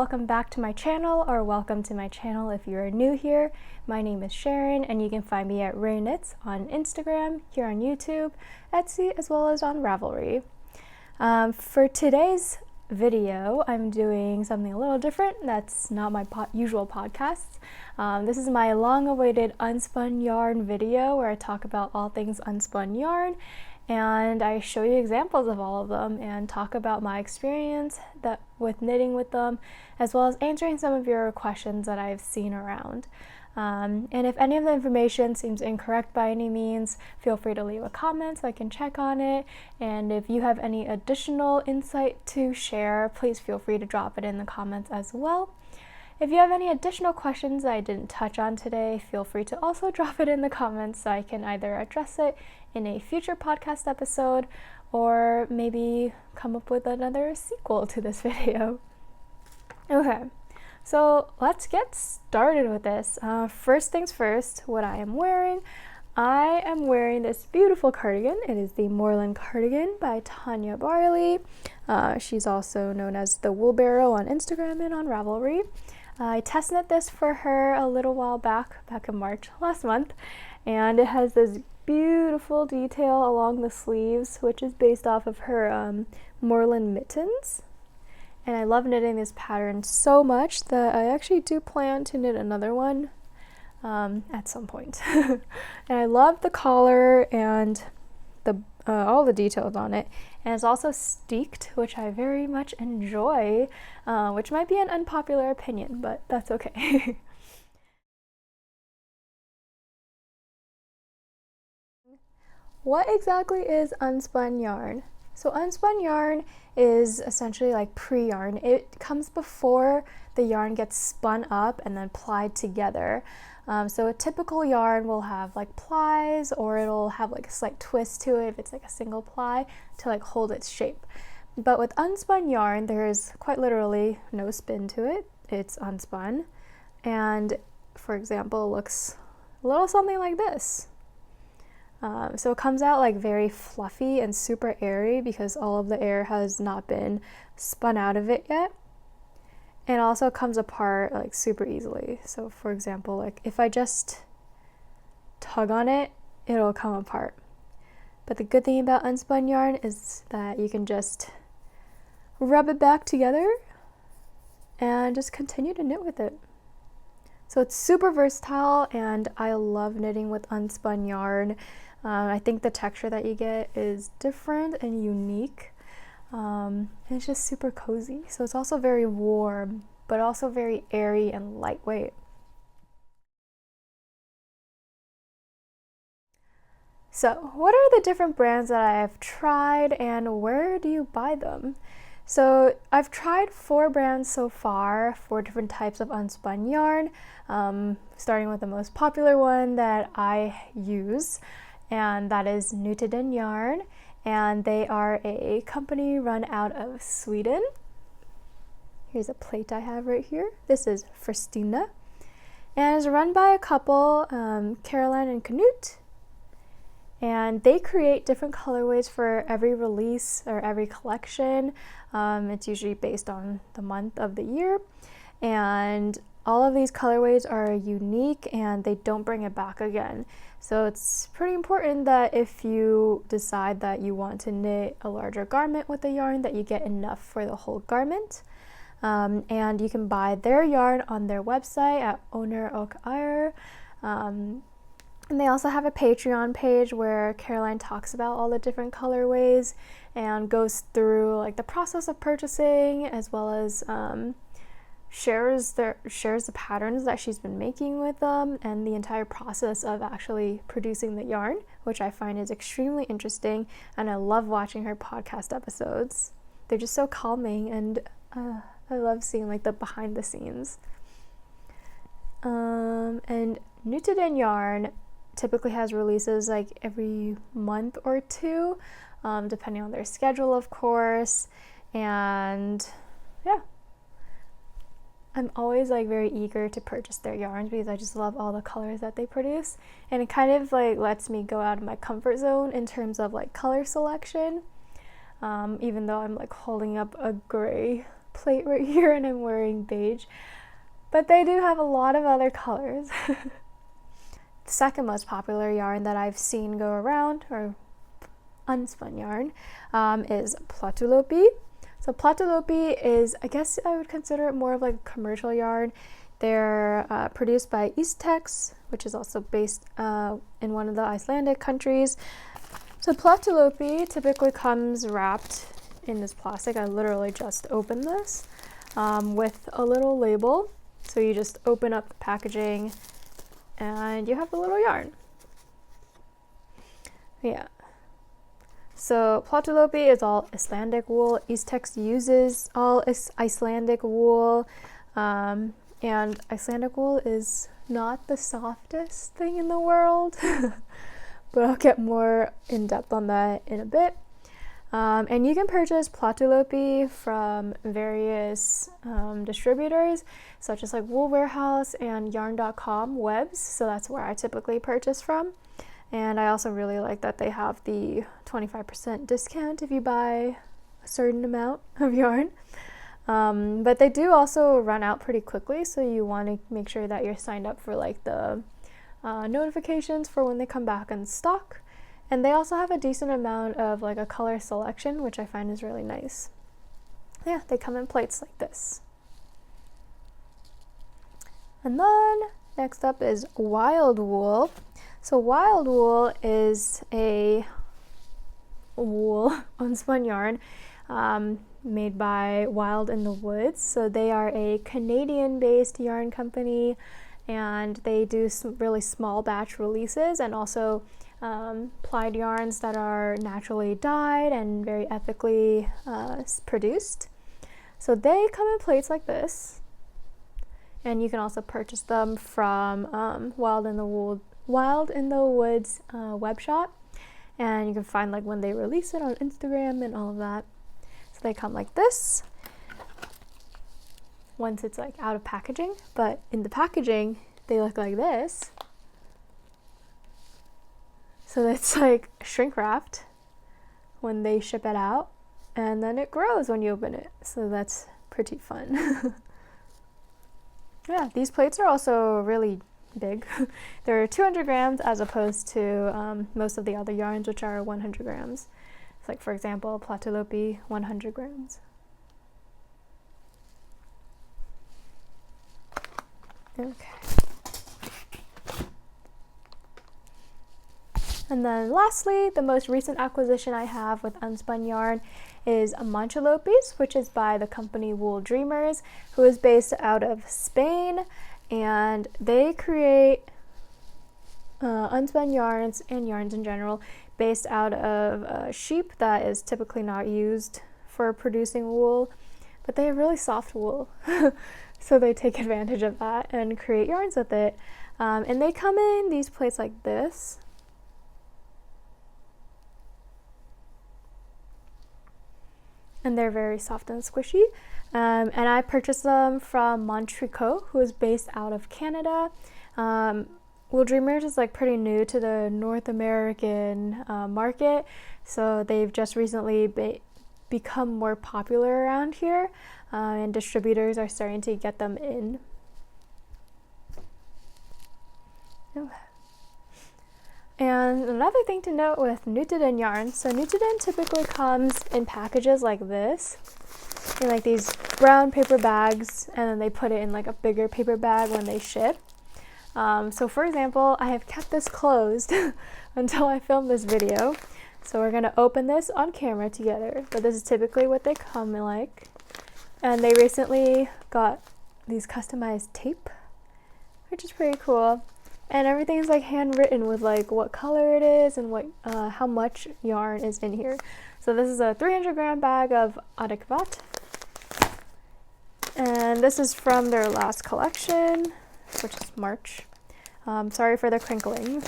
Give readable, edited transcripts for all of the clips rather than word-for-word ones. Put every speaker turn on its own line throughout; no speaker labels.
welcome back to my channel, or welcome to my channel if you're new here. My name is Sharon, and you can find me at Rågad on Instagram, here on YouTube, Etsy, as well as on Ravelry. For today's video, I'm doing something a little different. That's not my usual podcasts. This is my long-awaited unspun yarn video where I talk about all things unspun yarn, and I show you examples of all of them and talk about my experience with knitting with them, as well as answering some of your questions that I've seen around. And if any of the information seems incorrect by any means, feel free to leave a comment so I can check on it. And if you have any additional insight to share, please feel free to drop it in the comments as well. If you have any additional questions that I didn't touch on today, feel free to also drop it in the comments so I can either address it in a future podcast episode or maybe come up with another sequel to this video. Okay, so let's get started with this. First things first, what I am wearing. I am wearing this beautiful cardigan. It is the Moorland cardigan by Tania Barrow. She's also known as the Wool Barrow on Instagram and on Ravelry. I test knit this for her a little while back in March last month, and it has this beautiful detail along the sleeves, which is based off of her Moorland mittens. And I love knitting this pattern so much that I actually do plan to knit another one at some point. And I love the collar and all the details on it, and it's also steeked, which I very much enjoy, which might be an unpopular opinion, but that's okay. What exactly is unspun yarn? So unspun yarn is essentially like pre-yarn. It comes before the yarn gets spun up and then plied together. So a typical yarn will have like plies, or it'll have like a slight twist to it if it's like a single ply to like hold its shape. But with unspun yarn, there's quite literally no spin to it. It's unspun, and for example, looks a little something like this. So it comes out like very fluffy and super airy because all of the air has not been spun out of it yet. And also comes apart like super easily. So for example, like if I just tug on it, it'll come apart. But the good thing about unspun yarn is that you can just rub it back together and just continue to knit with it. So it's super versatile, and I love knitting with unspun yarn. I think the texture that you get is different and unique. And it's just super cozy. So it's also very warm, but also very airy and lightweight. So what are the different brands that I have tried, and where do you buy them? So I've tried 4 brands so far, 4 different types of unspun yarn, starting with the most popular one that I use, and that is Nutiden yarn. And they are a company run out of Sweden. Here's a plate I have right here. This is Fristina, and it's run by a couple, Caroline and Knut. And they create different colorways for every release or every collection. It's usually based on the month of the year. And all of these colorways are unique, and they don't bring it back again. So it's pretty important that if you decide that you want to knit a larger garment with the yarn, that you get enough for the whole garment. And you can buy their yarn on their website at Höner och Eir. And they also have a Patreon page where Caroline talks about all the different colorways and goes through like the process of purchasing, as well as shares the patterns that she's been making with them and the entire process of actually producing the yarn, which I find is extremely interesting, and I love watching her podcast episodes. They're just so calming, and I love seeing like the behind the scenes. And Nutiden yarn typically has releases like every month or two, depending on their schedule, of course. And yeah, I'm always like very eager to purchase their yarns because I just love all the colors that they produce, and it kind of like lets me go out of my comfort zone in terms of like color selection, even though I'm like holding up a gray plate right here and I'm wearing beige. But they do have a lot of other colors. The second most popular yarn that I've seen go around, or unspun yarn, is Plotulopi. So Plotulopi is, I guess I would consider it more of like a commercial yarn. They're produced by Ozetta, which is also based in one of the Icelandic countries. So Plotulopi typically comes wrapped in this plastic. I literally just opened this with a little label. So you just open up the packaging and you have the little yarn. Yeah. So Plotulopi is all Icelandic wool. Ozetta uses all Icelandic wool. And Icelandic wool is not the softest thing in the world. But I'll get more in depth on that in a bit. And you can purchase Plotulopi from various distributors, such as like Wool Warehouse and yarn.com webs. So that's where I typically purchase from. And I also really like that they have the 25% discount if you buy a certain amount of yarn. But they do also run out pretty quickly, so you want to make sure that you're signed up for like the notifications for when they come back in stock. And they also have a decent amount of like a color selection, which I find is really nice. Yeah, they come in plates like this. And then next up is wild wool. So wild wool is a wool unspun yarn made by Wild in the Woods. So they are a Canadian-based yarn company, and they do some really small batch releases and also plied yarns that are naturally dyed and very ethically produced. So they come in plates like this, and you can also purchase them from Wild in the Woods web shop, and you can find like when they release it on Instagram and all of that. So they come like this once it's like out of packaging, but in the packaging they look like this. So it's like shrink wrapped when they ship it out, and then it grows when you open it. So that's pretty fun. Yeah, these plates are also really big. They're 200 grams as opposed to most of the other yarns, which are 100 grams. It's like, for example, Plotulopi, 100 grams. Okay. And then lastly, the most recent acquisition I have with unspun yarn is Manchelopis, which is by the company Wool Dreamers, who is based out of Spain, and they create unspun yarns and yarns in general based out of sheep that is typically not used for producing wool, but they have really soft wool. So they take advantage of that and create yarns with it. And they come in these plates like this. And they're very soft and squishy. And I purchased them from Montreal, who is based out of Canada. Wool Dreamers is like pretty new to the North American market, so they've just recently become more popular around here, and distributors are starting to get them in. And another thing to note with Nutiden yarn, so Nutiden typically comes in packages like this, in like these brown paper bags, and then they put it in like a bigger paper bag when they ship. So for example, I have kept this closed until I film this video. So we're gonna open this on camera together, but this is typically what they come in like. And they recently got these customized tape, which is pretty cool. And everything is like handwritten with like what color it is and what how much yarn is in here. So this is a 300 gram bag of Adekvat. And this is from their last collection, which is March. Sorry for the crinkling.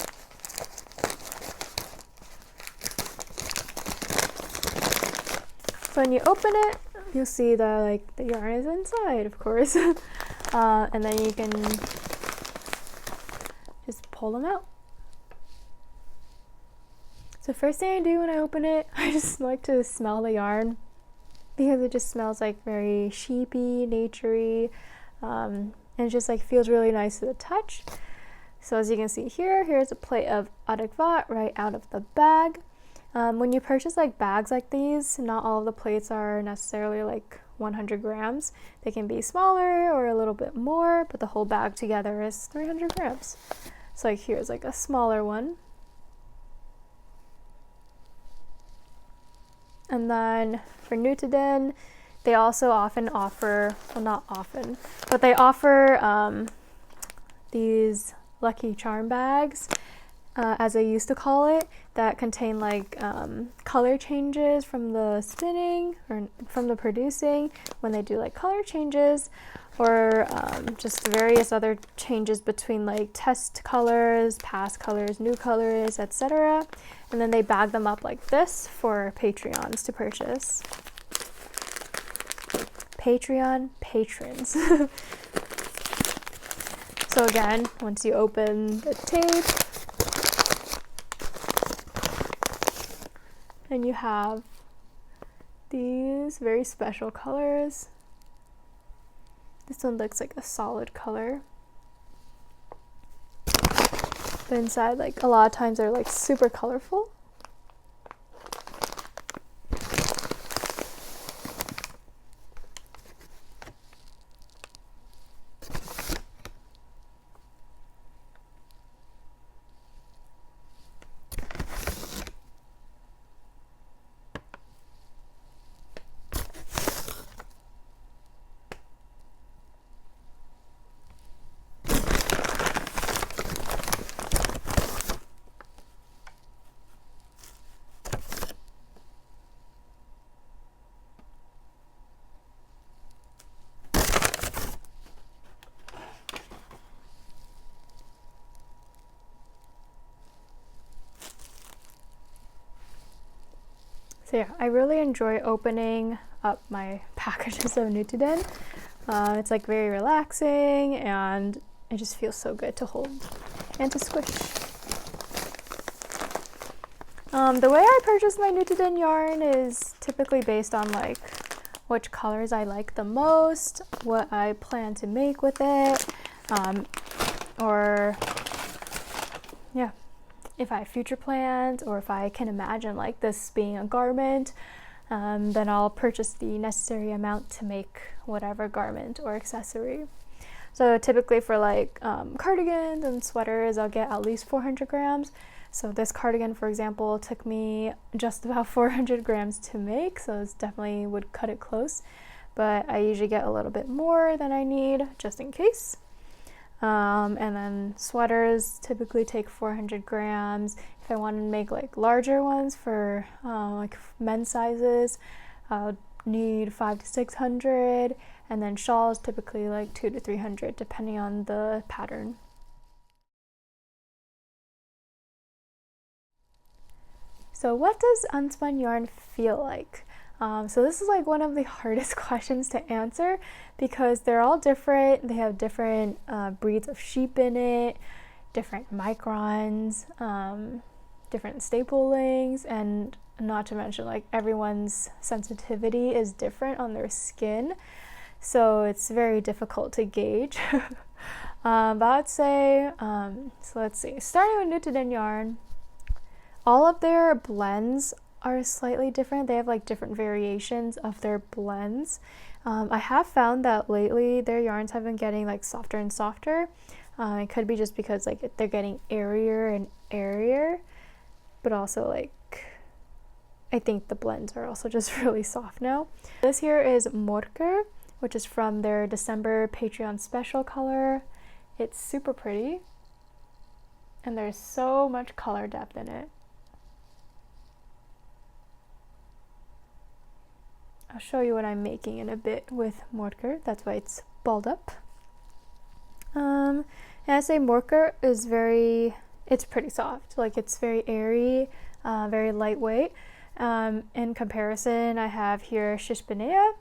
So when you open it, you'll see that like the yarn is inside, of course. And then you can just pull them out. So first thing I do when I open it, I just like to smell the yarn. because it just smells like very sheepy, naturey, and it just like feels really nice to the touch. So as you can see here, here's a plate of Rågad right out of the bag. When you purchase like bags like these, not all of the plates are necessarily like 100 grams. They can be smaller or a little bit more, but the whole bag together is 300 grams. So like here's like a smaller one. And then for Nutiden, they also often offer, well not often, but they offer these Lucky Charm bags, as they used to call it, that contain like color changes from the spinning or from the producing when they do like color changes, or just various other changes between like test colors, past colors, new colors, etc. And then they bag them up like this for Patreons to purchase. Patreon patrons. So again, once you open the tape, and you have these very special colors. This one looks like a solid color. But inside, like a lot of times they're like super colorful. So yeah, I really enjoy opening up my packages of Nutiden. It's like very relaxing, and it just feels so good to hold and to squish. The way I purchase my Nutiden yarn is typically based on like which colors I like the most, what I plan to make with it, or yeah, if I have future plans, or if I can imagine like this being a garment, then I'll purchase the necessary amount to make whatever garment or accessory. So typically for like cardigans and sweaters, I'll get at least 400 grams. So this cardigan, for example, took me just about 400 grams to make, so this definitely would cut it close. But I usually get a little bit more than I need, just in case. And then sweaters typically take 400 grams. If I want to make like larger ones for like men's sizes, I'll need 500 to 600, and then shawls typically like 200 to 300 depending on the pattern. So what does unspun yarn feel like? So this is like one of the hardest questions to answer because they're all different. They have different breeds of sheep in it, different microns, different staple lengths, and not to mention like everyone's sensitivity is different on their skin. So it's very difficult to gauge. But I'd say, so let's see, starting with Nutiden yarn, all of their blends are slightly different. They have like different variations of their blends. I have found that lately their yarns have been getting like softer and softer. It could be just because like they're getting airier and airier, but also like I think the blends are also just really soft now. This here is Morker, which is from their December Patreon special color. It's super pretty, and there's so much color depth in it. I'll show you what I'm making in a bit with Morker. That's why it's balled up. And I say Morker is it's pretty soft. Like it's very airy, very lightweight. In comparison, I have here Shishpanea.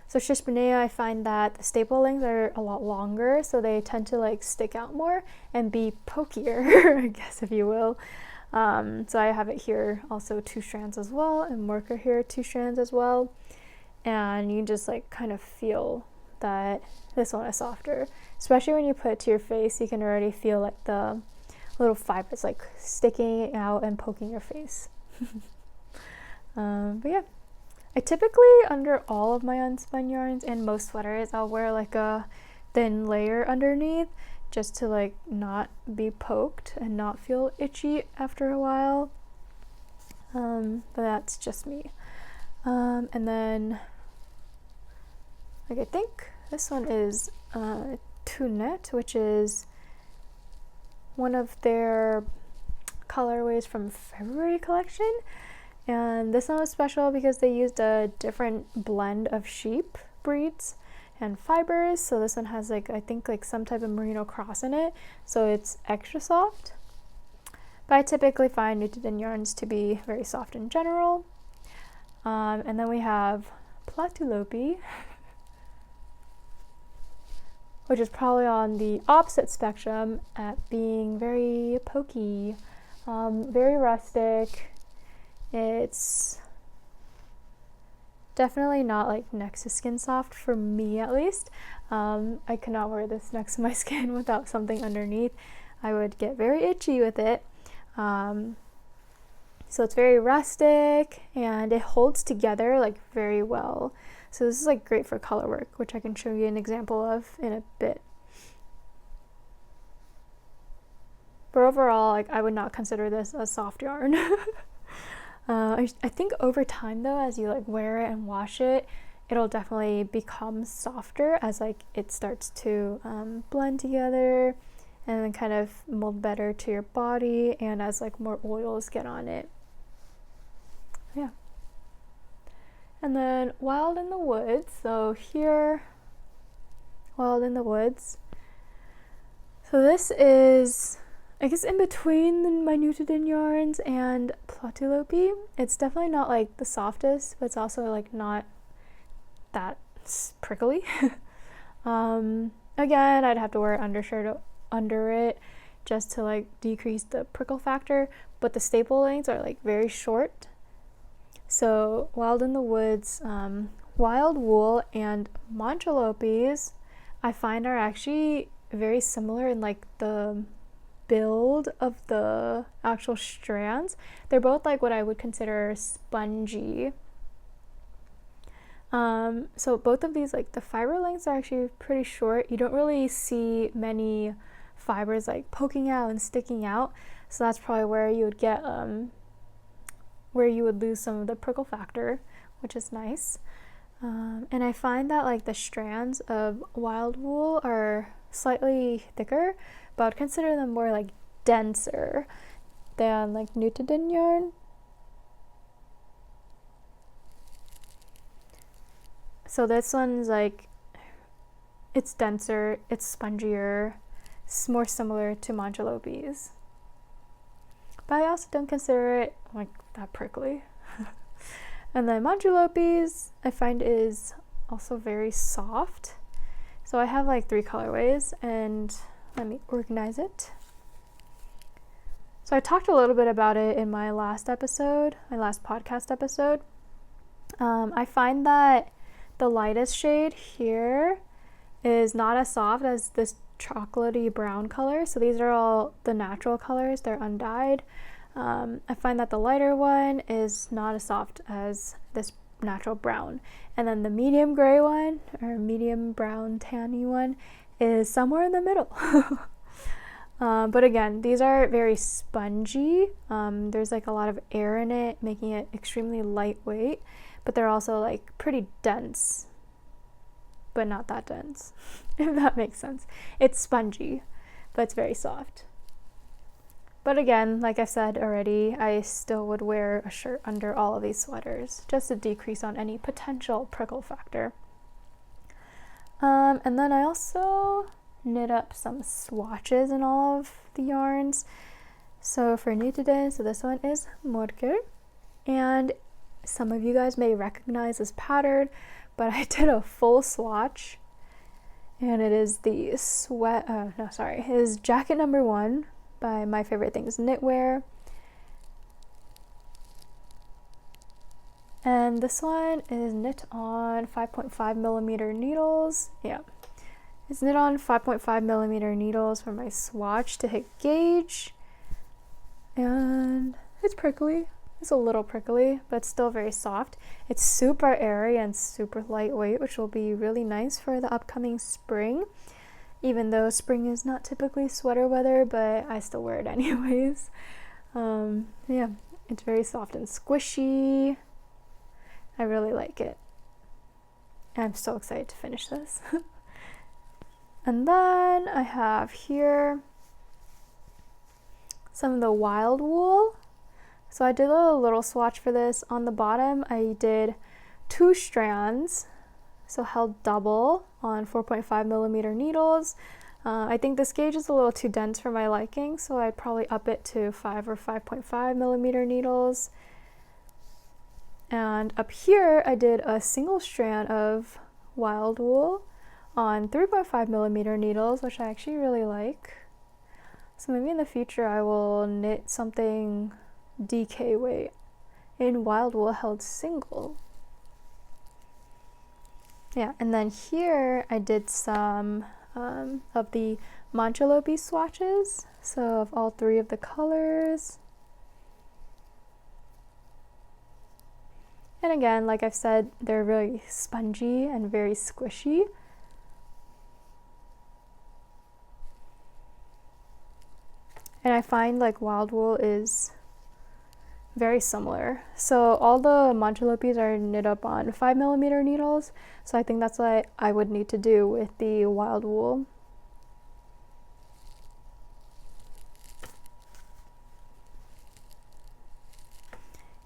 So Shishpanea, I find that the staple lengths are a lot longer, so they tend to like stick out more and be pokier, I guess if you will. So I have it here also 2 strands as well, and worker here 2 strands as well. And you just like kind of feel that this one is softer, especially when you put it to your face. You can already feel like the little fibers like sticking out and poking your face. But yeah, I typically, under all of my unspun yarns and most sweaters, I'll wear like a thin layer underneath just to like not be poked and not feel itchy after a while. But that's just me. And then like I think this one is Tunet, which is one of their colorways from February collection. And this one was special because they used a different blend of sheep breeds and fibers. So this one has like, I think like some type of merino cross in it, so it's extra soft. But I typically find Nutiden yarns to be very soft in general. And then we have Plotulopi, which is probably on the opposite spectrum at being very pokey, very rustic. It's definitely not like next to skin soft for me, at least. I could not wear this next to my skin without something underneath. I would get very itchy with it. So it's very rustic and it holds together like very well. So this is like great for color work, which I can show you an example of in a bit. But overall, like I would not consider this a soft yarn. I think over time though, as you like wear it and wash it, it'll definitely become softer as like it starts to blend together and then kind of mold better to your body, and as like more oils get on it. Yeah. And then Wild in the Woods. So here, Wild in the Woods. So this is, I guess, in between my Nutiden yarns and Plotulopi. It's definitely not like the softest, but it's also like not that prickly. Again, I'd have to wear an undershirt under it just to like decrease the prickle factor, but the staple lengths are like very short. So Wild in the Woods, wild wool and Manchelopis, I find are actually very similar in like the build of the actual strands. They're both like what I would consider spongy. So both of these, like the fiber lengths are actually pretty short. You don't really see many fibers like poking out and sticking out. So that's probably where you would get where you would lose some of the prickle factor, which is nice. And I find that like the strands of wild wool are slightly thicker, but I'd consider them more like denser than like Nutiden yarn. So this one's like, it's denser, it's spongier, it's more similar to Manchelopis. But I also don't consider it like that prickly. And then Manchelopis I find is also very soft. So I have like 3 colorways, and let me organize it. So I talked a little bit about it in my last episode, my last podcast episode. I find that the lightest shade here is not as soft as this chocolatey brown color. So these are all the natural colors, they're undyed. I find that the lighter one is not as soft as this natural brown, and then the medium gray one, or medium brown tanny one, is somewhere in the middle. But again, these are very spongy. There's like a lot of air in it, making it extremely lightweight, but they're also like pretty dense, but not that dense, if that makes sense. It's spongy, but it's very soft. But again, like I said already, I still would wear a shirt under all of these sweaters just to decrease on any potential prickle factor. And then I also knit up some swatches in all of the yarns. So for Nutiden, so this one is Morker, and some of you guys may recognize this pattern, but I did a full swatch, and it is the it is jacket number 1 by My Favorite Things Knitwear. And this one is knit on 5.5 millimeter needles. Yeah, it's knit on 5.5 millimeter needles for my swatch to hit gauge. And it's prickly. It's a little prickly, but still very soft. It's super airy and super lightweight, which will be really nice for the upcoming spring. Even though spring is not typically sweater weather, but I still wear it anyways. Yeah, it's very soft and squishy. I really like it. I'm so excited to finish this. And then I have here some of the wild wool. So I did a little swatch for this. On the bottom, I did 2 strands, so held double on 4.5 millimeter needles. I think this gauge is a little too dense for my liking, so I'd probably up it to 5 or 5.5 millimeter needles. And up here, I did a single strand of wild wool on 3.5 millimeter needles, which I actually really like. So maybe in the future, I will knit something DK weight in wild wool held single. Yeah, and then here I did some of the Manchelopis swatches, so of all 3 of the colors. And again, like I've said, they're really spongy and very squishy. And I find like wild wool is very similar. So all the Manchelopis are knit up on 5 millimeter needles. So I think that's what I would need to do with the wild wool.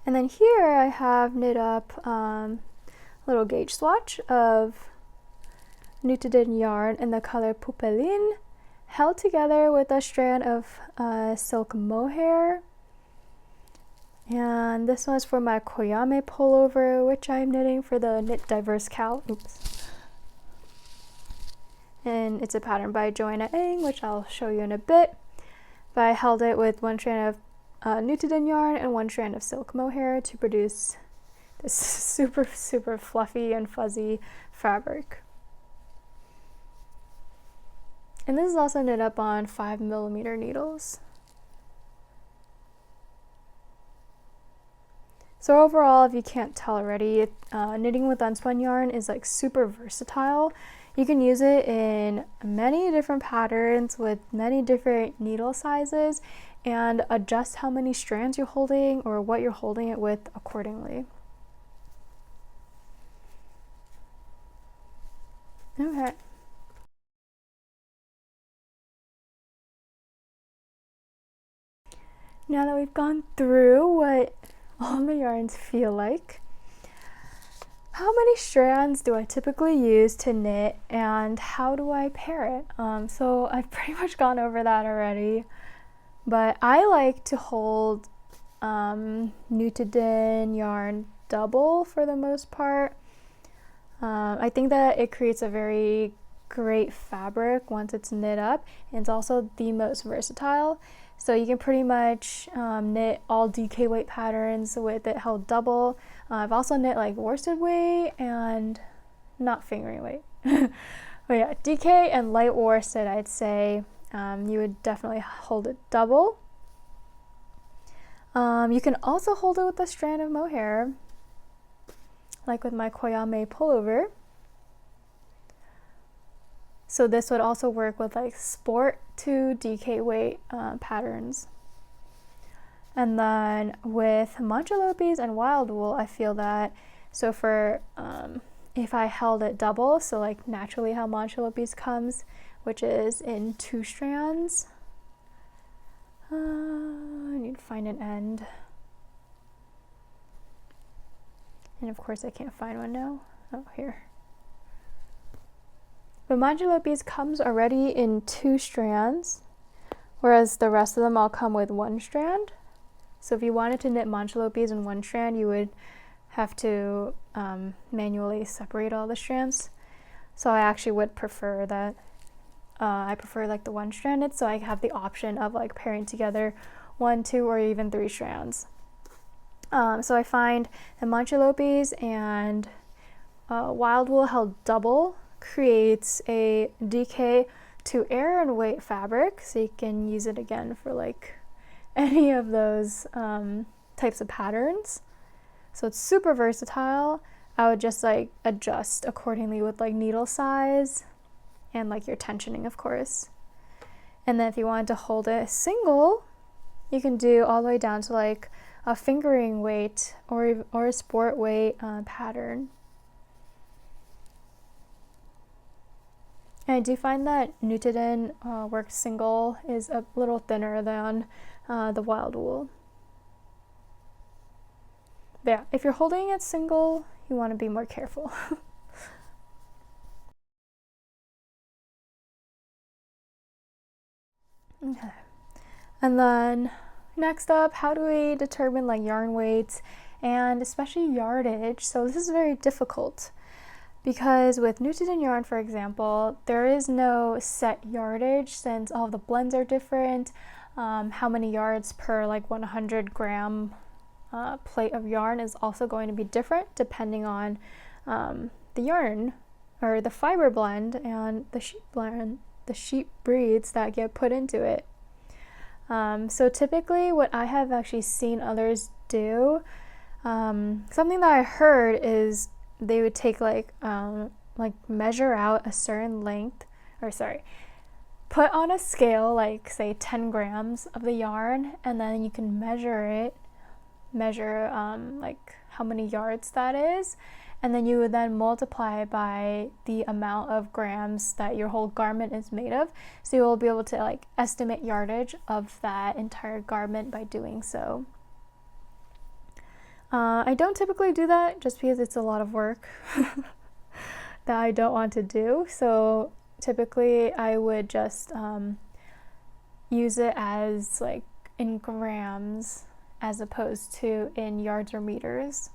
And then here I have knit up a little gauge swatch of Nutiden yarn in the color Pupelin, held together with a strand of silk mohair. And this one's for my Koyame pullover, which I'm knitting for the Knit Diverse Cow. Oops. And it's a pattern by Joanna Ng, which I'll show you in a bit. But I held it with 1 strand of Nutiden yarn and 1 strand of silk mohair to produce this super fluffy and fuzzy fabric. And this is also knit up on 5 millimeter needles. So overall, if you can't tell already, knitting with unspun yarn is like super versatile. You can use it in many different patterns with many different needle sizes and adjust how many strands you're holding or what you're holding it with accordingly. Okay. Now that we've gone through what all the yarns feel like, how many strands do I typically use to knit and how do I pair it? So I've pretty much gone over that already, but I like to hold Nutiden yarn double for the most part. I think that it creates a very great fabric once it's knit up, and it's also the most versatile. So you can pretty much knit all DK weight patterns with it held double. I've also knit like worsted weight and not fingering weight. But yeah, DK and light worsted, I'd say you would definitely hold it double. You can also hold it with a strand of mohair, like with my Koyame pullover. So this would also work with like sport to DK weight patterns. And then with Manchelopis and wild wool, I feel that, so for if I held it double, so like naturally how Manchelopis comes, which is in 2 strands. I need to find an end. And of course I can't find one now. Oh, here. But Manchelopis comes already in 2 strands, whereas the rest of them all come with 1 strand. So if you wanted to knit Manchelopis in 1 strand, you would have to manually separate all the strands. So I actually would prefer that. I prefer like the 1 stranded, so I have the option of like pairing together 1, 2, or even 3 strands. So I find the Manchelopis and wild wool held double creates a DK to air and weight fabric, so you can use it again for like any of those types of patterns. So it's super versatile. I would just like adjust accordingly with like needle size and like your tensioning, of course. And then if you wanted to hold it single, you can do all the way down to like a fingering weight or a sport weight pattern. And I do find that Nutiden work single is a little thinner than the wild wool. But yeah, if you're holding it single, you want to be more careful. Okay. And then next up, how do we determine like yarn weights and especially yardage? So this is very difficult because with Nutiden yarn, for example, there is no set yardage since all the blends are different. How many yards per like 100 gram plate of yarn is also going to be different depending on the yarn or the fiber blend and the sheep breeds that get put into it. So typically what I have actually seen others do, something that I heard is they would take like measure out a certain length, or sorry, put on a scale like say 10 grams of the yarn, and then you can measure like how many yards that is, and then you would then multiply by the amount of grams that your whole garment is made of, so you will be able to like estimate yardage of that entire garment by doing so. I don't typically do that just because it's a lot of work that I don't want to do, so typically I would just use it as like in grams as opposed to in yards or meters.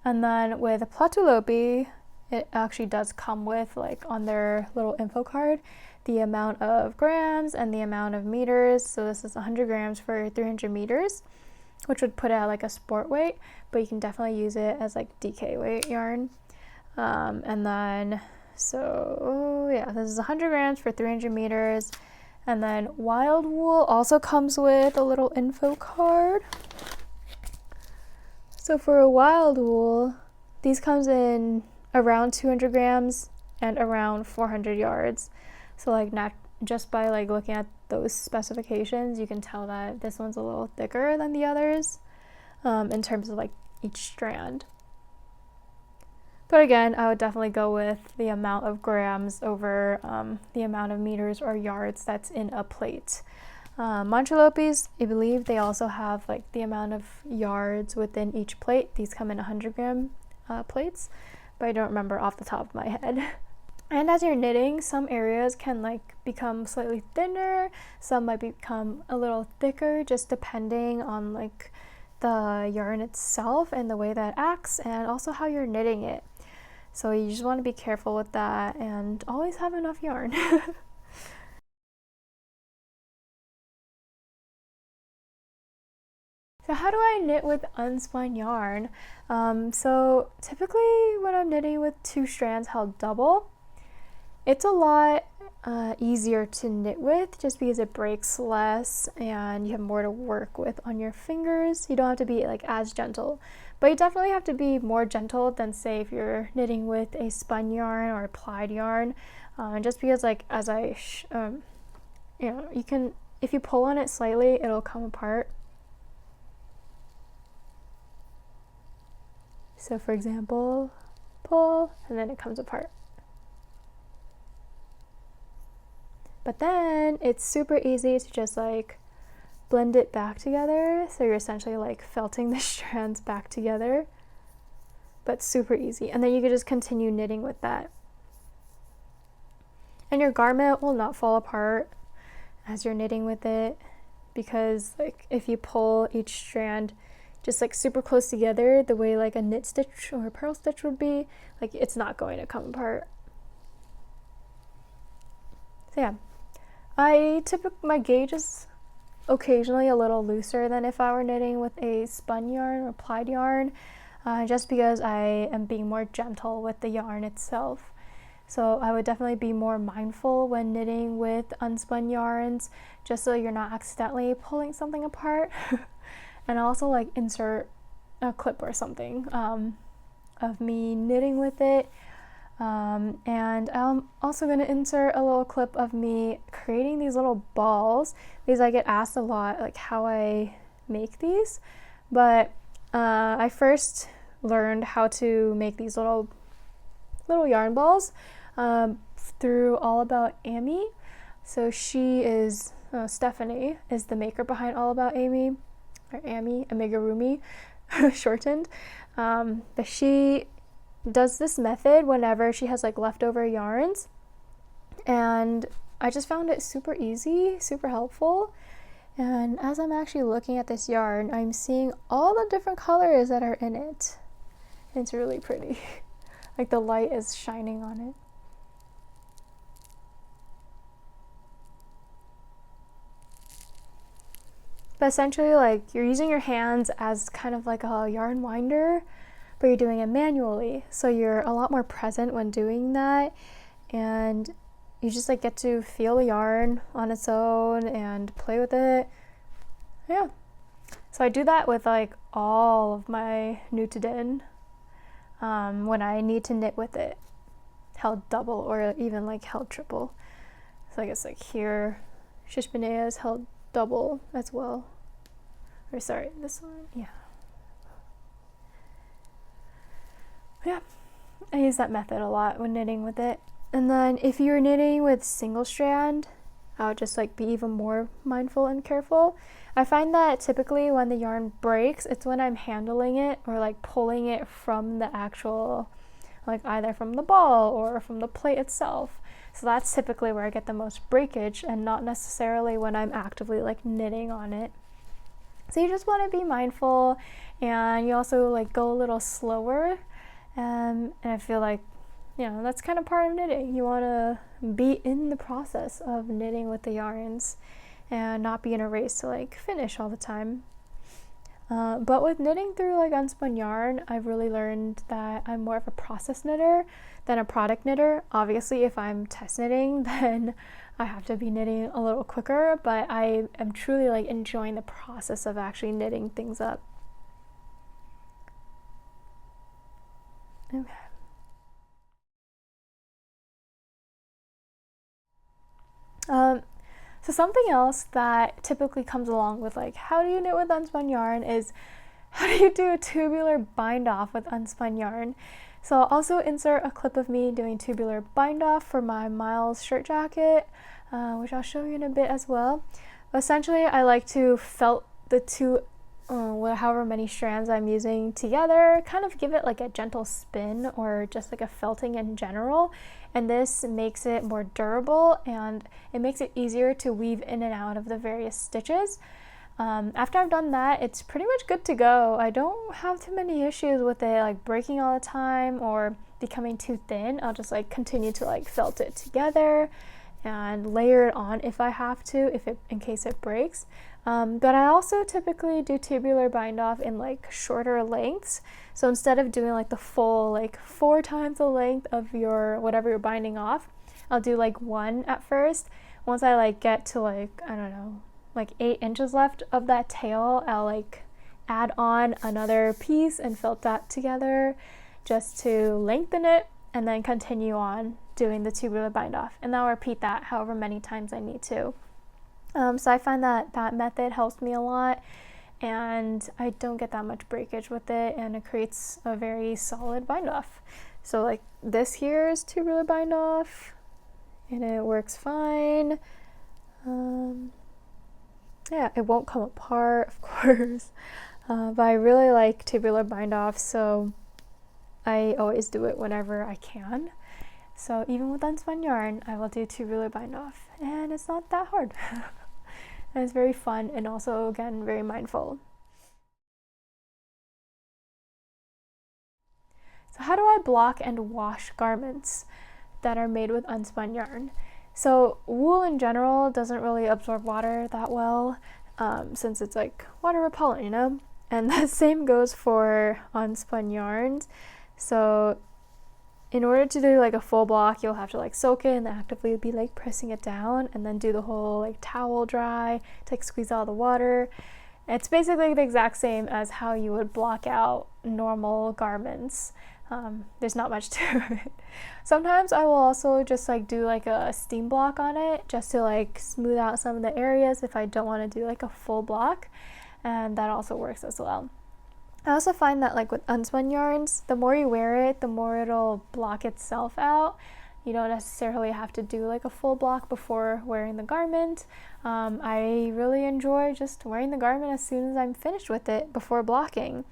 And then with a Plotulopi, it actually does come with like on their little info card the amount of grams and the amount of meters. So this is 100 grams for 300 meters, which would put it at like a sport weight, but you can definitely use it as like DK weight yarn. And then so yeah, this is 100 grams for 300 meters. And then wild wool also comes with a little info card. So for a wild wool, these comes in around 200 grams and around 400 yards. So like not just by like looking at those specifications, you can tell that this one's a little thicker than the others in terms of like each strand. But again, I would definitely go with the amount of grams over the amount of meters or yards that's in a plate. Manchelopis, I believe they also have like the amount of yards within each plate. These come in 100 gram plates, but I don't remember off the top of my head. And as you're knitting, some areas can like become slightly thinner, some might become a little thicker, just depending on like the yarn itself and the way that it acts, and also how you're knitting it. So you just want to be careful with that and always have enough yarn. So how do I knit with unspun yarn? So typically when I'm knitting with 2 strands held double, it's a lot easier to knit with just because it breaks less and you have more to work with on your fingers. You don't have to be like as gentle, but you definitely have to be more gentle than say if you're knitting with a spun yarn or a plied yarn. Just because like as I, you know, you can, if you pull on it slightly, it'll come apart. So for example, pull and then it comes apart. But then it's super easy to just like blend it back together. So you're essentially like felting the strands back together, but super easy. And then you can just continue knitting with that. And your garment will not fall apart as you're knitting with it, because like if you pull each strand just like super close together, the way like a knit stitch or a purl stitch would be, like it's not going to come apart. So yeah, my gauge is occasionally a little looser than if I were knitting with a spun yarn or plied yarn, just because I am being more gentle with the yarn itself. So I would definitely be more mindful when knitting with unspun yarns, just so you're not accidentally pulling something apart. And I'll also like insert a clip or something of me knitting with it. And I'm also going to insert a little clip of me creating these little balls, because I get asked a lot like how I make these. But I first learned how to make these little yarn balls through All About Amy. So she is Stephanie is the maker behind All About Amy, or Amy amigurumi shortened. But she does this method whenever she has like leftover yarns, and I just found it super easy, super helpful. And as I'm actually looking at this yarn, I'm seeing all the different colors that are in it. It's really pretty. Like the light is shining on it. But essentially, like, you're using your hands as kind of like a yarn winder, but you're doing it manually. So you're a lot more present when doing that, and you just like get to feel the yarn on its own and play with it. Yeah. So I do that with like all of my Nutiden when I need to knit with it held double or even like held triple. So I guess like here, Shishpanea is held double as well. Or sorry, this one, yeah. Yeah, I use that method a lot when knitting with it. And then if you're knitting with single strand, I would just like be even more mindful and careful. I find that typically when the yarn breaks, it's when I'm handling it or like pulling it from the actual, like either from the ball or from the plate itself. So that's typically where I get the most breakage, and not necessarily when I'm actively like knitting on it. So you just want to be mindful, and you also like go a little slower. And I feel like, you know, that's kind of part of knitting. You want to be in the process of knitting with the yarns and not be in a race to like finish all the time. But with knitting through like unspun yarn, I've really learned that I'm more of a process knitter than a product knitter. Obviously, if I'm test knitting, then I have to be knitting a little quicker, but I am truly like enjoying the process of actually knitting things up. Okay. So something else that typically comes along with like how do you knit with unspun yarn is how do you do a tubular bind off with unspun yarn. So I'll also insert a clip of me doing tubular bind off for my Miles shirt jacket, which I'll show you in a bit as well. But essentially I like to felt the two however many strands I'm using together, kind of give it like a gentle spin or just like a felting in general, and this makes it more durable and it makes it easier to weave in and out of the various stitches. After I've done that, it's pretty much good to go. I don't have too many issues with it like breaking all the time or becoming too thin. I'll just like continue to like felt it together and layer it on if I have to, in case it breaks. But I also typically do tubular bind off in like shorter lengths. So instead of doing like the full like 4 times the length of your whatever you're binding off, I'll do like 1 at first. Once I like get to like, I don't know, like 8 inches left of that tail, I'll like add on another piece and felt that together just to lengthen it, and then continue on doing the tubular bind off, and I'll repeat that however many times I need to. So I find that that method helps me a lot, and I don't get that much breakage with it, and it creates a very solid bind off. So like this here is tubular bind off, and it works fine. Yeah, it won't come apart, of course, but I really like tubular bind off, so I always do it whenever I can. So even with unspun yarn, I will do tubular bind off, and it's not that hard. And it's very fun, and also again very mindful. So how do I block and wash garments that are made with unspun yarn? So wool in general doesn't really absorb water that well, since it's like water repellent, you know? And the same goes for unspun yarns. So in order to do like a full block, you'll have to like soak it and actively be like pressing it down, and then do the whole like towel dry to like squeeze out the water. It's basically the exact same as how you would block out normal garments. There's not much to it. Sometimes I will also just like do like a steam block on it just to like smooth out some of the areas if I don't want to do like a full block, and that also works as well. I also find that like with unspun yarns, the more you wear it, the more it'll block itself out. You don't necessarily have to do like a full block before wearing the garment. I really enjoy just wearing the garment as soon as I'm finished with it before blocking,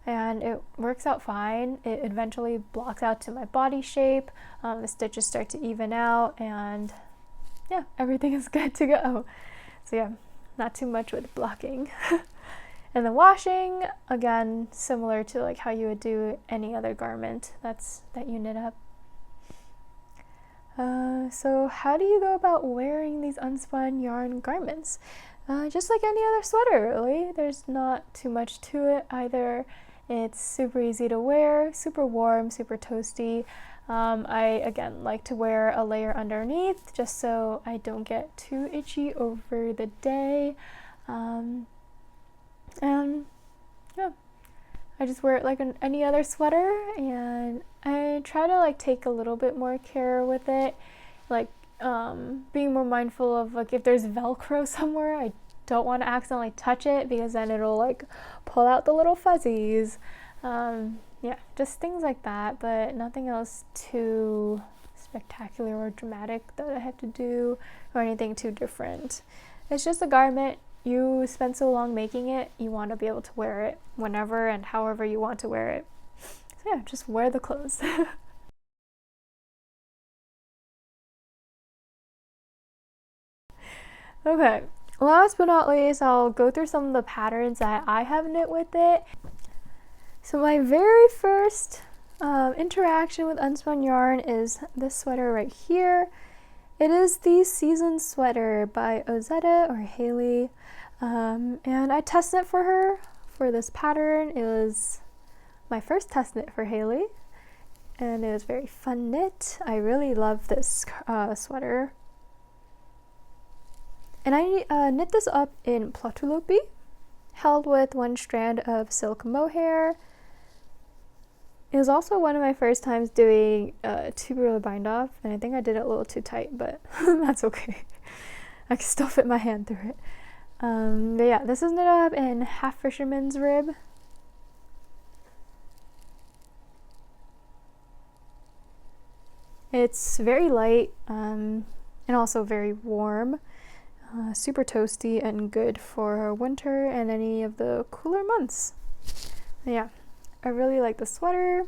and it works out fine. It eventually blocks out to my body shape. The stitches start to even out, and yeah, everything is good to go. So yeah, not too much with blocking. And the washing, again, similar to like how you would do any other garment that you knit up. So how do you go about wearing these unspun yarn garments? Just like any other sweater, really. There's not too much to it either. It's super easy to wear, super warm, super toasty. I, again, like to wear a layer underneath just so I don't get too itchy over the day. And yeah, I just wear it like any other sweater, and I try to like take a little bit more care with it, like being more mindful of like if there's Velcro somewhere, I don't want to accidentally touch it because then it'll like pull out the little fuzzies. Yeah, just things like that, but nothing else too spectacular or dramatic that I have to do or anything too different. It's just a garment. You spend so long making it, you want to be able to wear it whenever and however you want to wear it. So yeah, just wear the clothes. Okay, last but not least, I'll go through some of the patterns that I have knit with it. So my very first interaction with unspun yarn is this sweater right here. It is the Season Sweater by Ozetta or Hailey. And I test knit for her for this pattern. It was my first test knit for Hailey, and it was very fun knit. I really love this sweater. And I knit this up in Plotulopi, held with one strand of silk mohair. It was also one of my first times doing tubular bind off, and I think I did it a little too tight, but that's okay. I can still fit my hand through it. But yeah, this is knit up in half fisherman's rib. It's very light and also very warm, super toasty and good for winter and any of the cooler months. But yeah, I really like the sweater,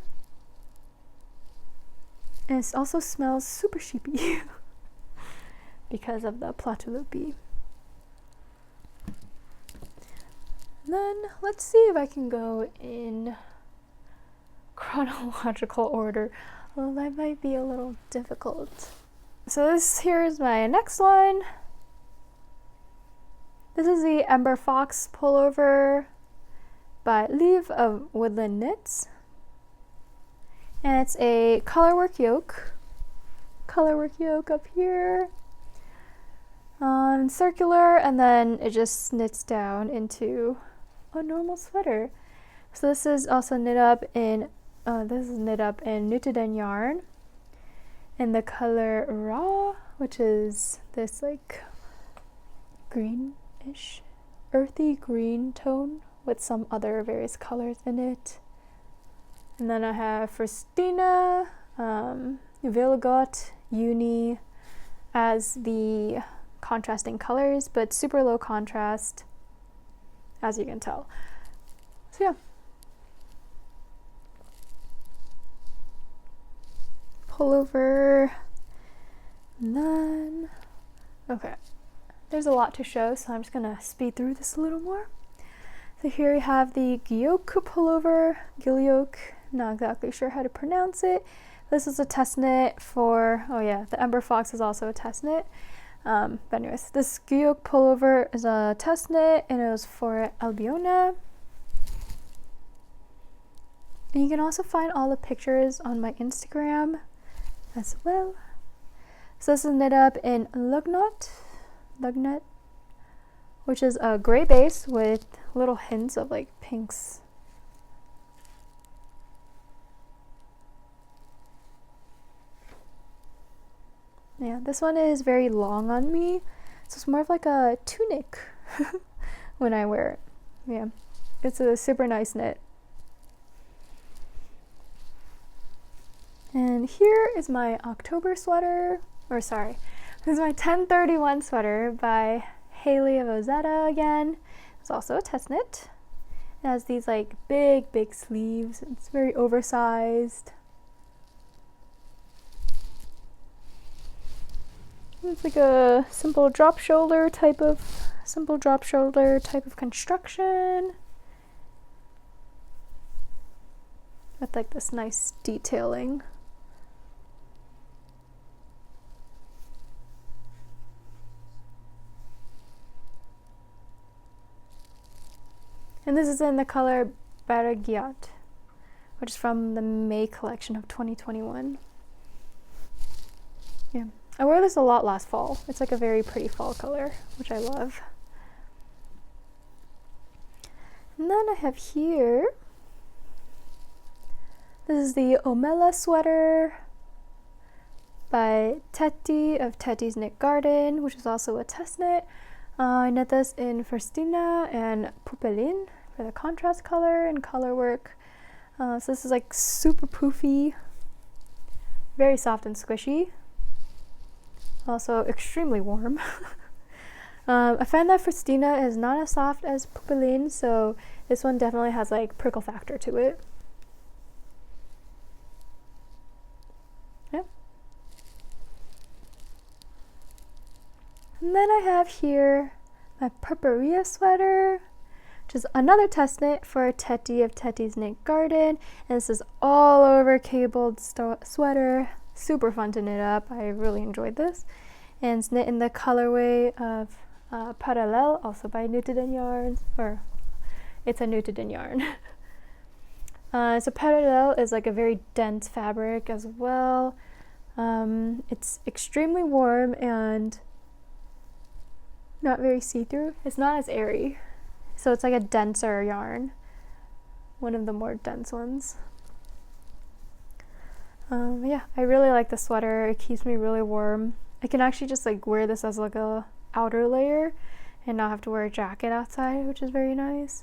and it also smells super sheepy because of the Plotulopi. Then let's see if I can go in chronological order. Well, that might be a little difficult. So this here is my next one. This is the Ember Fox pullover by Liv of Woodlandknits. And it's a colorwork yoke. Colorwork yoke up here. Circular, and then it just knits down into a normal sweater. So this is also knit up in Nutiden yarn in the color Raw, which is this like greenish, earthy green tone with some other various colors in it. And then I have Festina, Vilgot, Uni as the contrasting colors, but super low contrast, as you can tell. So yeah. Pullover. And then, okay, there's a lot to show, so I'm just gonna speed through this a little more. So here we have the Guilloche pullover, Guilloche, not exactly sure how to pronounce it. This is a test knit for, oh yeah, the Ember Fox is also a test knit. But anyways, this Guilloche pullover is a test knit and it was for Ailbíona. And you can also find all the pictures on my Instagram as well. So this is knit up in Rågad, which is a gray base with little hints of like pinks. Yeah, this one is very long on me, so it's more of like a tunic when I wear it. Yeah, it's a super nice knit. And here is my October sweater, or sorry, this is my 1031 sweater by Hailey of Ozetta again. It's also a test knit. It has these like big sleeves. It's very oversized. It's like a simple drop shoulder type of construction with like this nice detailing. And this is in the color Barrow, which is from the May collection of 2021. Yeah. I wore this a lot last fall. It's like a very pretty fall color, which I love. And then I have here, this is the Omela sweater by Teti of Teti's Knit Garden, which is also a test knit. I knit this in Festina and Pupelin for the contrast color and color work. So this is like super poofy, very soft and squishy. Also extremely warm. I find that Festina is not as soft as Pupelin, so this one definitely has like prickle factor to it. Yeah. And then I have here my Purpurea sweater, which is another test knit for Teti of Teti's Knit Garden. And this is all over cabled sweater. Super fun to knit up. I really enjoyed this. And it's knit in the colorway of Parallel, also by Nutiden yarns, or it's a Nutiden yarn. So Parallel is like a very dense fabric as well. It's extremely warm and not very see-through. It's not as airy. So it's like a denser yarn. One of the more dense ones. Yeah, I really like the sweater. It keeps me really warm. I can actually just like wear this as like a outer layer and not have to wear a jacket outside, which is very nice.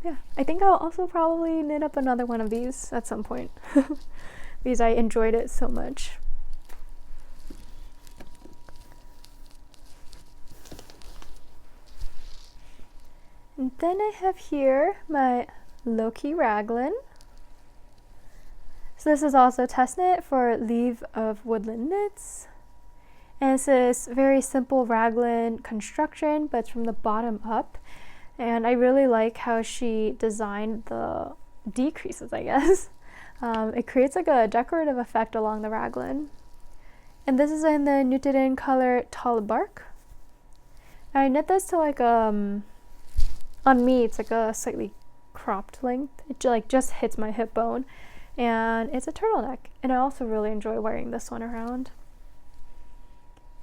Yeah, I think I'll also probably knit up another one of these at some point because I enjoyed it so much. And then I have here my Loki raglan. So this is also a test knit for Leave of Woodlandknits. And it's this very simple raglan construction, but it's from the bottom up. And I really like how she designed the decreases, I guess. It creates like a decorative effect along the raglan. And this is in the Nutiden color Tall Bark. I knit this to like, on me, it's like a slightly cropped length. It like just hits my hip bone. And it's a turtleneck, and I also really enjoy wearing this one around.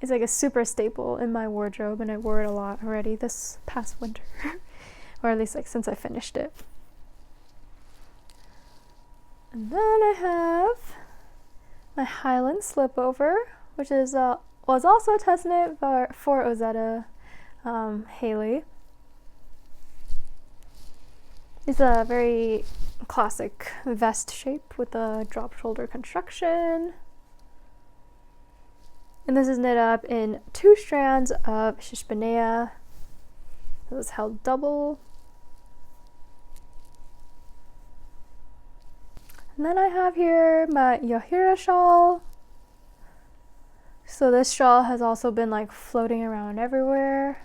It's like a super staple in my wardrobe, and I wore it a lot already this past winter, or at least like since I finished it. And then I have my Highland slipover, which is was also a test knit for Ozetta Hailey. It's a very classic vest shape with a drop shoulder construction. And this is knit up in 2 strands of Shishpanea. It was held double. And then I have here my Yahira shawl. So this shawl has also been like floating around everywhere.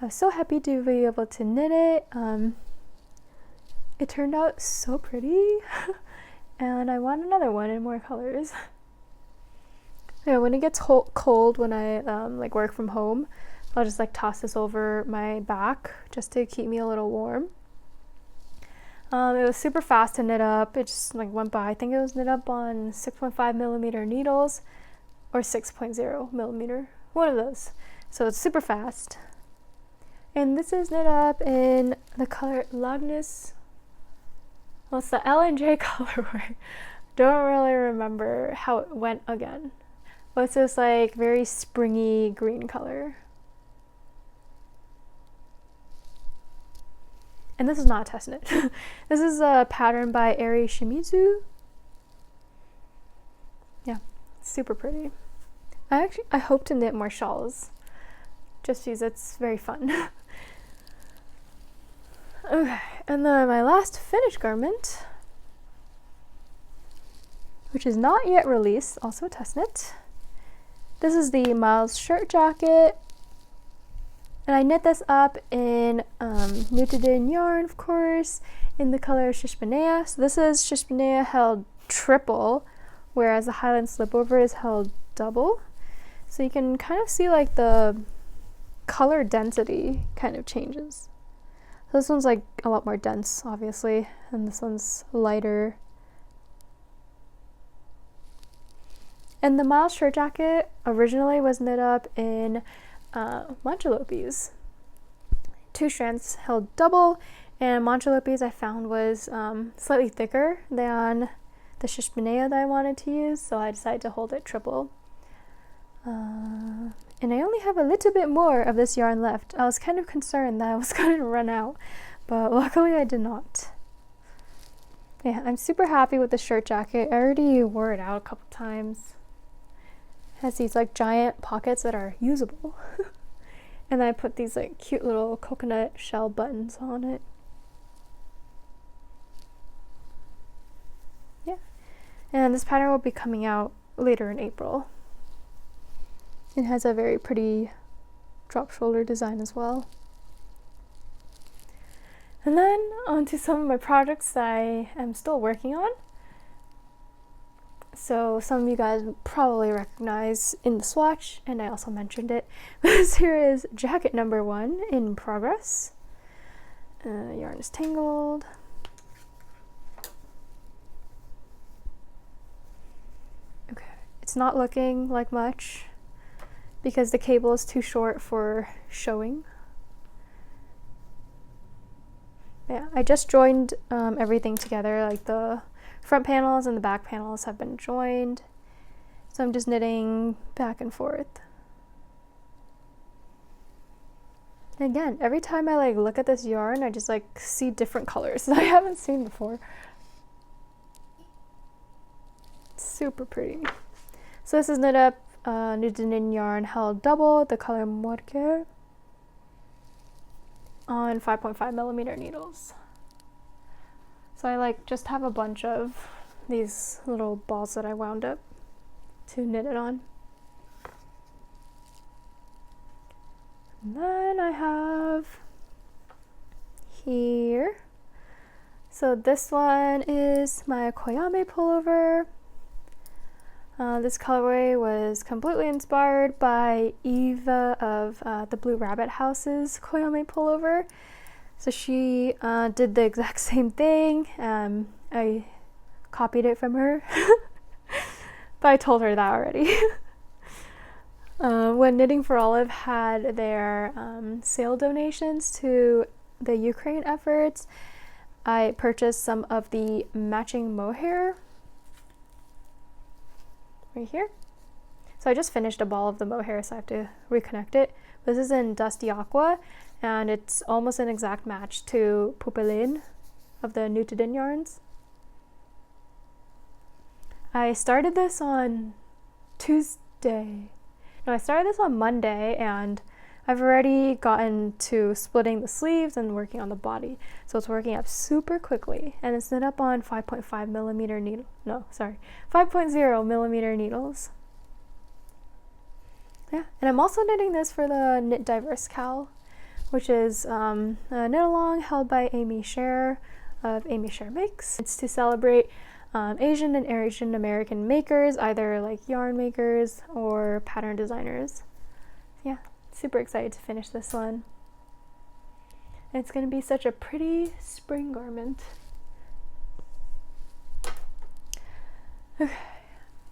I was so happy to be able to knit it. It turned out so pretty and I want another one in more colors. Yeah, when it gets cold, when I like work from home, I'll just like toss this over my back just to keep me a little warm. It was super fast to knit up. It just like went by. I think it was knit up on 6.5 millimeter needles or 6.0 millimeter, one of those. So it's super fast. And this is knit up in the color Lagnus. Well, it's the L&J colorway. Don't really remember how it went again. But it's this like very springy green color. And this is not a test knit. This is a pattern by Eri Shimizu. Yeah, super pretty. I hope to knit more shawls, just because it's very fun. Okay, and then my last finished garment, which is not yet released, also a test knit. This is the Miles shirt jacket. And I knit this up in Nutiden yarn, of course, in the color Shishpanea. So this is Shishpanea held triple, whereas the Highland Slipover is held double. So you can kind of see like the color density kind of changes. So this one's like a lot more dense, obviously, and this one's lighter. And the Miles shirt jacket originally was knit up in Manchelopis. 2 strands held double, and Manchelopis I found was slightly thicker than the Shishpanea that I wanted to use, so I decided to hold it triple. And I only have a little bit more of this yarn left. I was kind of concerned that I was going to run out, but luckily I did not. Yeah, I'm super happy with the shirt jacket. I already wore it out a couple times. It has these like giant pockets that are usable. And I put these like cute little coconut shell buttons on it. Yeah. And this pattern will be coming out later in April. It has a very pretty drop shoulder design as well. And then on to some of my projects that I am still working on. So some of you guys probably recognize in the swatch, and I also mentioned it. This here is jacket number 1 in progress. Yarn is tangled. Okay, it's not looking like much because the cable is too short for showing. Yeah, I just joined everything together, like the front panels and the back panels have been joined. So I'm just knitting back and forth. And again, every time I like look at this yarn, I just like see different colors that I haven't seen before. It's super pretty. So this is knit up Nutiden yarn held double, the color Morker, on 5.5 millimeter needles. So I like just have a bunch of these little balls that I wound up to knit it on. And then I have here, so this one is my Koyame pullover. This colorway was completely inspired by Eva of the Blue Rabbit House's Koyame pullover. So she did the exact same thing. I copied it from her, but I told her that already. When Knitting for Olive had their sale donations to the Ukraine efforts, I purchased some of the matching mohair right here. So I just finished a ball of the mohair, so I have to reconnect it. This is in Dusty Aqua, and it's almost an exact match to Pupelin of the Nutiden yarns. I started this on Tuesday. No, I started this on Monday, and I've already gotten to splitting the sleeves and working on the body. So it's working up super quickly, and it's knit up on 5.5 millimeter needle. No, sorry, 5.0 millimeter needles. Yeah, and I'm also knitting this for the Knit Diverse cowl, which is a knit along held by Amy Scher of Amy Scher Makes. It's to celebrate Asian and Asian American makers, either like yarn makers or pattern designers. Yeah, super excited to finish this one. And it's going to be such a pretty spring garment. Okay,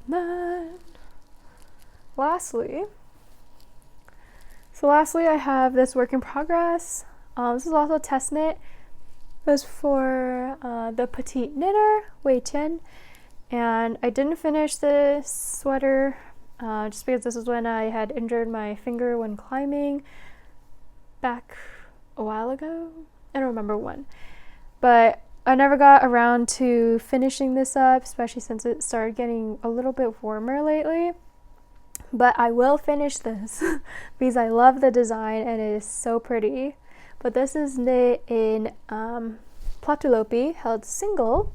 then lastly I have this work in progress. This is also a test knit. It was for the petite knitter, Wei Tian, and I didn't finish this sweater just because this is when I had injured my finger when climbing back a while ago. I don't remember when, but I never got around to finishing this up, especially since it started getting a little bit warmer lately. But I will finish this because I love the design and it is so pretty. But this is knit in Plotulopi, held single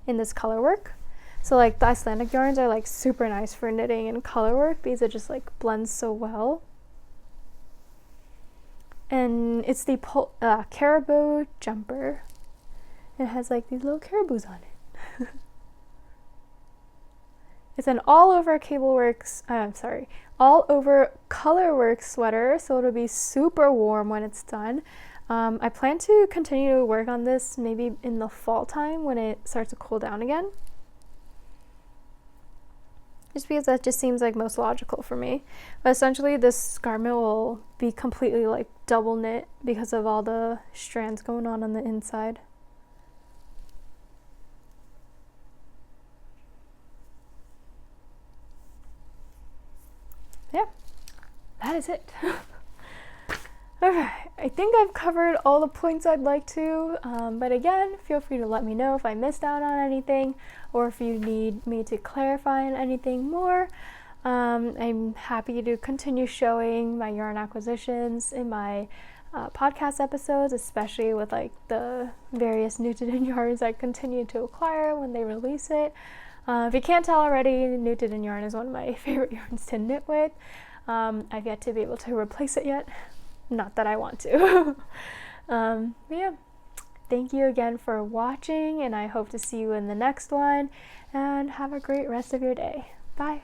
in this color work. So like the Icelandic yarns are like super nice for knitting and color work because it just like blends so well. And it's the caribou jumper. It has like these little caribous on it. It's an all over colorwork sweater, so it'll be super warm when it's done. I plan to continue to work on this maybe in the fall time when it starts to cool down again. Just because that just seems like most logical for me. But essentially this garment will be completely like double knit because of all the strands going on the inside. Yeah, that is it. Okay, I think I've covered all the points I'd like to, but again, feel free to let me know if I missed out on anything or if you need me to clarify on anything more. I'm happy to continue showing my yarn acquisitions in my podcast episodes, especially with like the various Nutiden yarns I continue to acquire when they release it. If you can't tell already, Nutiden yarn is one of my favorite yarns to knit with. I've yet to be able to replace it yet. Not that I want to. But yeah, thank you again for watching, and I hope to see you in the next one, and have a great rest of your day. Bye.